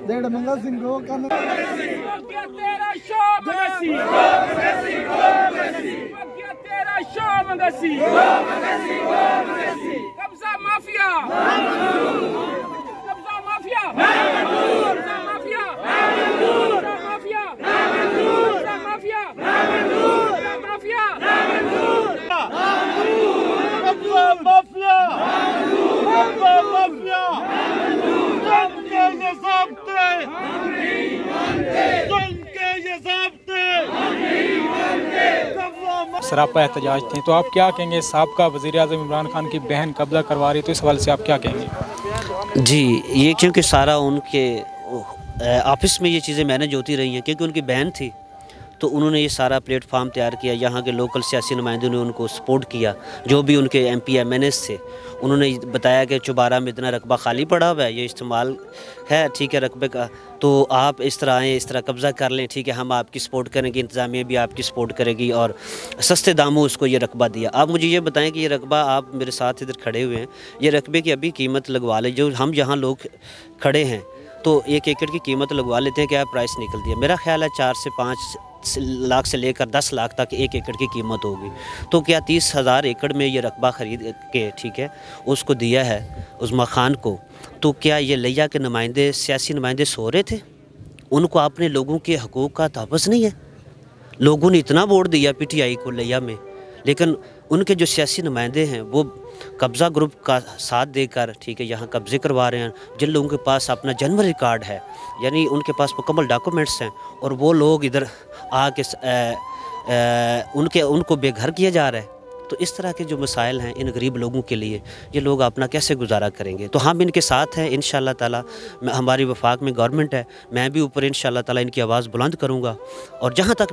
डेढ़ मंगल सिंह को तेरा शाम मगसी तेरा शाम मगसी कब्जा माफिया कब्जा माफिया कब्जा माफिया कब्जा माफिया कब्जा माफिया कब्जा माफिया कब्जा माफिया कब्जा माफिया सरापा एहतजाज थे, तो आप क्या कहेंगे? साबका वज़ीर-ए-आज़म इमरान खान की बहन कब्जा करवा रही, तो इस हवाले से आप क्या कहेंगे? जी, ये क्योंकि सारा उनके ऑफिस में ये चीज़ें मैनेज होती रही हैं, क्योंकि उनकी बहन थी तो उन्होंने ये सारा प्लेटफार्म तैयार किया। यहाँ के लोकल सियासी नुमाइंदों ने उनको सपोर्ट किया, जो भी उनके MP MNS थे। उन्होंने बताया कि चुबारा में इतना रकबा खाली पड़ा हुआ है, ये इस्तेमाल है, ठीक है, रकबे का, तो आप इस तरह आएँ, इस तरह कब्ज़ा कर लें, ठीक है, हम आपकी सपोर्ट करेंगे, इंतज़ामिया भी आपकी सपोर्ट करेगी, और सस्ते दामों उसको ये रकबा दिया। आप मुझे ये बताएं कि ये रकबा, आप मेरे साथ इधर खड़े हुए हैं, ये रकबे की अभी कीमत लगवा लें, जो हम यहाँ लोग खड़े हैं तो 1 एकड़ की कीमत लगवा लेते हैं, क्या प्राइस निकलती है? मेरा ख्याल है 4 से 5 लाख से लेकर 10 लाख तक 1 एकड़ की कीमत होगी। तो क्या 30,000 एकड़ में ये रकबा ख़रीद के, ठीक है, उसको दिया है उस्मा खान को, तो क्या ये लिया के नुमाइंदे, सियासी नुमाइंदे सो रहे थे? उनको अपने लोगों के हकूक़ का तहफ़्फ़ुज़ नहीं है? लोगों ने इतना वोट दिया PTI को लिया में, लेकिन उनके जो सियासी नुमाइंदे हैं वो कब्ज़ा ग्रुप का साथ देकर, ठीक है, यहाँ कब्ज़े करवा रहे हैं। जिन लोगों के पास अपना जन्म रिकॉर्ड है, यानी उनके पास मुकम्मल डॉक्यूमेंट्स हैं, और वो लोग इधर आके उनको बेघर किया जा रहा है। तो इस तरह के जो मसाइल हैं इन गरीब लोगों के लिए, ये लोग अपना कैसे गुजारा करेंगे? तो हम इनके साथ हैं इंशाअल्लाह ताला। हमारी वफाक में गवर्नमेंट है, मैं भी ऊपर इंशाअल्लाह ताला इनकी आवाज़ बुलंद करूँगा, और जहाँ तक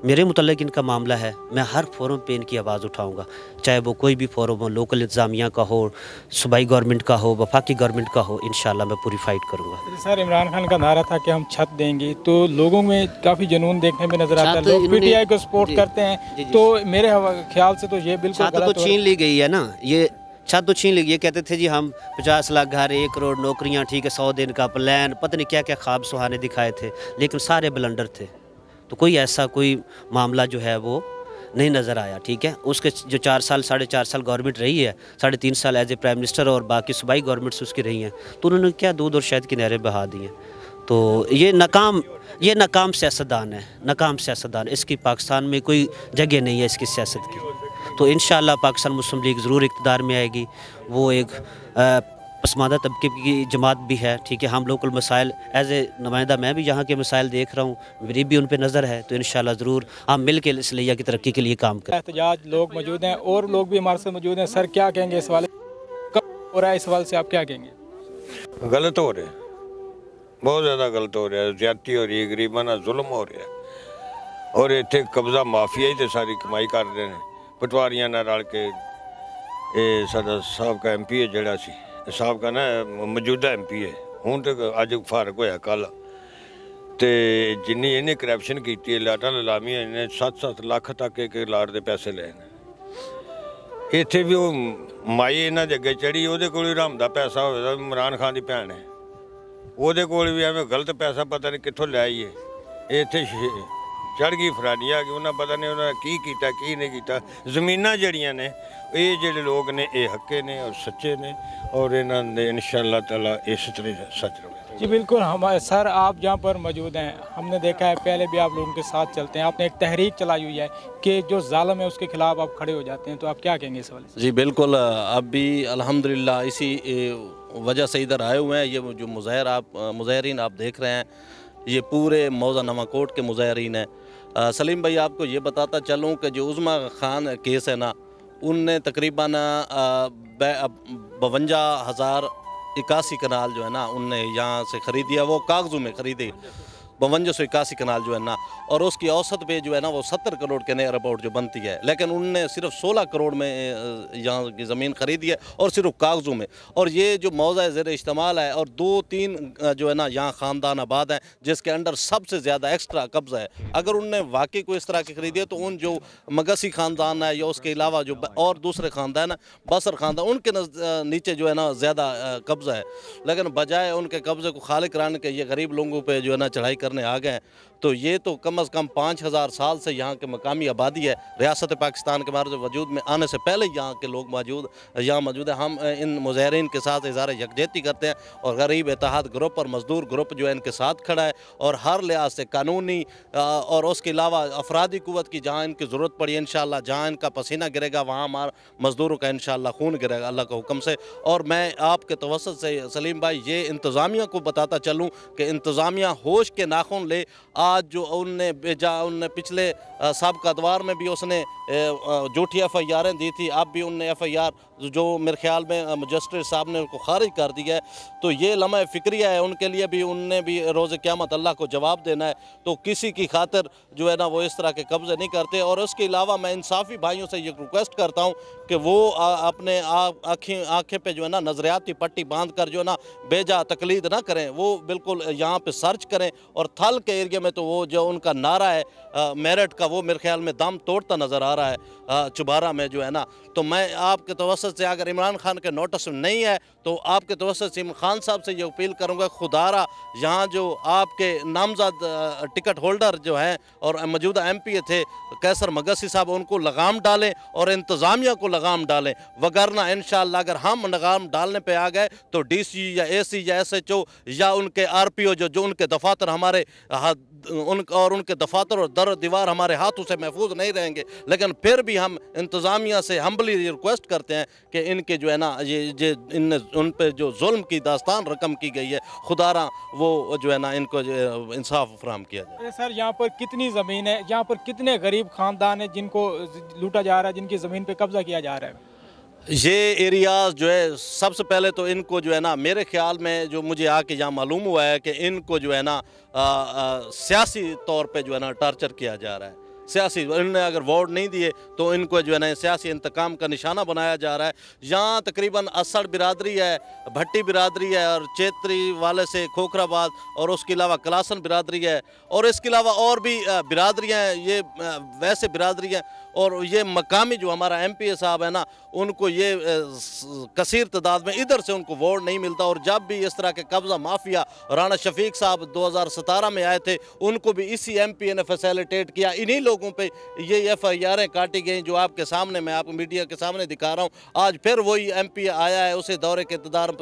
मेरे मुतल्लिक़ इनका मामला है, मैं हर फोरम पे इनकी आवाज़ उठाऊँगा, चाहे वो कोई भी फोरम हो, लोकल इंतज़ामिया का हो, सूबाई गवर्नमेंट का हो, वफाकी गवर्नमेंट का हो, इंशाअल्लाह मैं पूरी फाइट करूँगा। सर, इमरान खान का नारा था कि हम छत देंगे, तो लोगों में काफ़ी जुनून देखने में नज़र आता है, लोग PTI को सपोर्ट करते हैं, तो मेरे ख्याल से तो ये बिल्कुल छत तो छीन ली गई है ना, ये छत तो छीन ली गई है। कहते थे जी हम 50 लाख घर, 1 करोड़ नौकरियाँ, ठीक है, 100 दिन का प्लान, पता नहीं क्या क्या ख्वाब सुहाने दिखाए थे, लेकिन सारे ब्लंडर थे। तो कोई ऐसा कोई मामला जो है वो नहीं नज़र आया, ठीक है। उसके जो 4 साल 4.5 साल गवर्नमेंट रही है, 3.5 साल एज ए प्राइम मिनिस्टर, और बाकी सूबाई गवर्नमेंट्स उसकी रही हैं, तो उन्होंने क्या दूध और शहद की नहरें बहा दी हैं। तो ये नाकाम सियासतदान है, नाकाम सियासतदान। इसकी पाकिस्तान में कोई जगह नहीं है इसकी सियासत की। तो इंशाअल्लाह पाकिस्तान मुस्लिम लीग ज़रूर इक़्तिदार में आएगी। वो एक पसमानदा तबके की जमात भी है, ठीक है। हम लोकल मसाइल एज ए नुमाइंदा मैं भी यहाँ के मसाइल देख रहा हूँ, मेरी भी उन पर नज़र है, तो इंशाअल्लाह ज़रूर हम मिल के इस लिया की तरक्की के लिए काम करें। एहतजाज लोग मौजूद हैं और लोग भी हमारे साथ मौजूद हैं। सर, क्या कहेंगे इस वाले कब हो रहा है? इस सवाल से आप क्या कहेंगे? गलत हो रहा है, बहुत ज़्यादा गलत हो रहा है, ज़्यादती हो रही है, गरीबाना जुल्म हो रहा है, और इतने कब्जा माफिया ही तो सारी कमाई कर रहे हैं, पटवारियां नाल रल के। ये साडा साबका MP है जिहड़ा सी, साबका ना मौजूदा MP है, हुण तक अज फारग होया कल, तो जिन्नी इन्हें करप्शन की लाटा ललामियां, इन्हें 7-7 लाख तक एक लाट के पैसे ले। इत्थे भी वो माई इन्हां दे अगे चढ़ी, ਉਹਦੇ ਕੋਲ हराम दा पैसा होवे, इमरान खान की भैन है, ਉਹਦੇ ਕੋਲ भी एवं गलत पैसा पता नहीं कित्थों लै आईए। इत्थे चढ़ गई फरानियां आ गई, उन्हें पता नहीं उन्हें की नहीं किया। जमीनां जड़ियां ने, ये जिहड़े लोग ने ये हक्के ने और सच्चे ने, और इन्हां दे इंशाअल्लाह ताला इस तरह सच रहे। जी बिल्कुल। हमारे सर, आप जहाँ पर मौजूद हैं, हमने देखा है पहले भी आप लोगों के साथ चलते हैं, आपने एक तहरीक चलाई हुई है कि जो जालिम है उसके खिलाफ आप खड़े हो जाते हैं, तो आप क्या कहेंगे इस वाले से? जी बिल्कुल, अब भी अल्हम्दुलिल्लाह इसी वजह से इधर आए हुए हैं। ये जो मुज़ाहिरीन आप देख रहे हैं, ये पूरे मौज़ा नवाकोट के मुज़ाहिरीन हैं। सलीम भाई, आपको ये बताता चलूँ कि जो उस्मा खान केस है ना, उनने तकरीबन 52,081 कनाल जो है ना, उनने यहाँ से ख़रीदिया, वो कागज़ों में ख़रीदे। 5281 कनाल जो है ना, और उसकी औसत पे जो है ना वो 70 करोड़ के नियर अबाउट जो बनती है, लेकिन उनने सिर्फ 16 करोड़ में यहाँ की ज़मीन खरीदी है और सिर्फ कागज़ों में। और ये जो मौज़ा ज़ेर इस्तेमाल है और 2-3 जो है ना यहाँ ख़ानदान आबाद हैं जिसके अंडर सबसे ज़्यादा एक्स्ट्रा कब्ज़ा है। अगर उनने वाकई कोई इस तरह की खरीदी है तो उन जो मगसी ख़ानदान है या उसके अलावा जो और दूसरे ख़ानदान है, बसर ख़ानदान, उनके नीचे जो है ना ज़्यादा कब्ज़ा है। लेकिन बजाय उनके कब्ज़े को खाली कराने के ये गरीब लोगों पे जो है ना चढ़ाई करने आ गए हैं। तो ये तो कम से कम 5000 साल से यहाँ के मकामी आबादी है। रियासत पाकिस्तान के हमारे वजूद में आने से पहले यहाँ के लोग यहाँ मौजूद है। हम इन मुज़ाहिरीन के साथ इज़हार यकजहती करते हैं और गरीब इत्तेहाद ग्रुप और मजदूर ग्रुप जो है इनके साथ खड़ा है, और हर लिहाज से कानूनी और उसके अलावा अफरादी क़ुव्वत की जहाँ इनकी ज़रूरत पड़ी इंशाअल्लाह, जहाँ इनका पसीना गिरेगा वहाँ हमारे मज़दूरों का इंशाअल्लाह खून गिरेगा अल्लाह के हुक्म से। और मैं आपके तवस्सुत से सलीम भाई ये इंतज़ामिया को बताता चलूँ कि इंतज़ामिया होश के नाखून ले। आज जो उनने पिछले साबिक़ा अदवार में भी उसने झूठी FIR दी थी, अब भी उनने FIR जो मेरे ख्याल में मजिस्ट्रेट साहब ने उनको खारिज कर दिया है। तो ये लम्हा फ़िक्रिया है उनके लिए भी, उनने भी रोज़ क़यामत अल्लाह को जवाब देना है। तो किसी की खातिर जो है ना वो इस तरह के कब्ज़े नहीं करते। और उसके अलावा मैं इंसाफ़ी भाइयों से ये रिक्वेस्ट करता हूँ कि वो अपने आँखें पे जो है ना नज़रियाती पट्टी बांध कर जो है ना बेजा तकलीद ना करें, वो बिल्कुल यहाँ पे सर्च करें। और थल के एरिया में तो वो जो उनका नारा है मेरठ का, वो मेरे ख्याल में दम तोड़ता नज़र आ रहा है चुबारा में जो है ना। तो मैं आपके तवस्सुत से, अगर इमरान खान के नोटिस में नहीं है तो आपके तवस्सुत से इमरान खान साहब से ये अपील करूँगा, खुदारा यहाँ जो आपके नामज़द टिकट होल्डर जो हैं और मौजूदा MP थे कैसर मगसी साहब, उनको लगाम डालें और इंतज़ामिया को लगाम डालें। वगरना इंशाअल्लाह अगर हम लगाम डालने पे आ गए तो DC या AC या SHO या उनके RPO जो उनके दफातर हमारे उनके दफातर और दर दीवार हमारे हाथों से महफूज नहीं रहेंगे। लेकिन फिर भी हम इंतज़ामिया से हम्बली रिक्वेस्ट करते हैं कि इनके जो है ना ये उन पे जो जुल्म की दास्तान रकम की गई है, खुदारा वो जो है ना इनको इंसाफ फराहम किया जाए। सर यहाँ पर कितनी ज़मीन है, यहाँ पर कितने गरीब ख़ानदान हैं जिनको लूटा जा रहा है, जिनकी ज़मीन पे कब्ज़ा किया जा रहा है? ये एरियाज़ जो है सबसे पहले तो इनको जो है ना मेरे ख्याल में जो मुझे आके यहाँ मालूम हुआ है कि इनको जो है ना सियासी तौर पे जो है ना टार्चर किया जा रहा है। सियासी, इन्होंने अगर वोट नहीं दिए तो इनको जो है ना सियासी इंतकाम का निशाना बनाया जा रहा है। यहाँ तकरीबन असड़ बिरादरी है, भट्टी बिरादरी है और चेत्री वाले से खोखराबाद, और उसके अलावा कलासन बिरादरी है, और इसके अलावा और भी बिरादरियाँ हैं। ये वैसे बिरादरी हैं और ये मकामी जो हमारा MPA साहब है ना, उनको ये कसीर तादाद में इधर से उनको वोट नहीं मिलता। और जब भी इस तरह के कब्ज़ा माफिया राना शफीक साहब 2017 में आए थे, उनको भी इसी MPA ने फैसिलिटेट किया। इन्हीं लोगों पे ये FIR काटी गई जो आपके सामने, मैं आपको मीडिया के सामने दिखा रहा हूँ। आज फिर वही MPA आया है, उसे दौरे के इक़्तिदार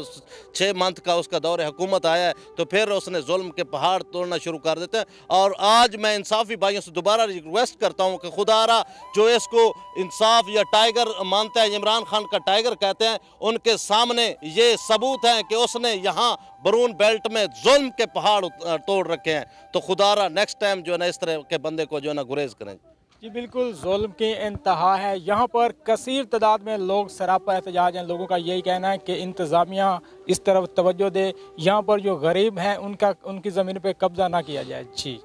6 मंथ का उसका दौरे हुकूमत आया है, तो फिर उसने जुल्म के पहाड़ तोड़ना शुरू कर देते हैं। और आज मैं इंसाफ़ी भाइयों से दोबारा रिक्वेस्ट करता हूँ कि खुदारा जो इसको इंसाफ या टाइगर मानता है, इमरान खान का टाइगर कहते हैं, उनके सामने ये सबूत हैं कि उसने यहाँ बरून बेल्ट में जुल्म के पहाड़ तोड़ रखे हैं। तो खुदारा नेक्स्ट टाइम जो है ना इस तरह के बंदे को जो है ना गुरेज करें। जी बिल्कुल, जुल्म की इंतहा है। यहाँ पर कसीर तादाद में लोग सरापा एहतजाज हैं। लोगों का यही कहना है कि इंतज़ामिया इस तरफ तवज्जो दे, यहाँ पर जो गरीब हैं उनकी ज़मीन पर कब्ज़ा ना किया जाए। जी।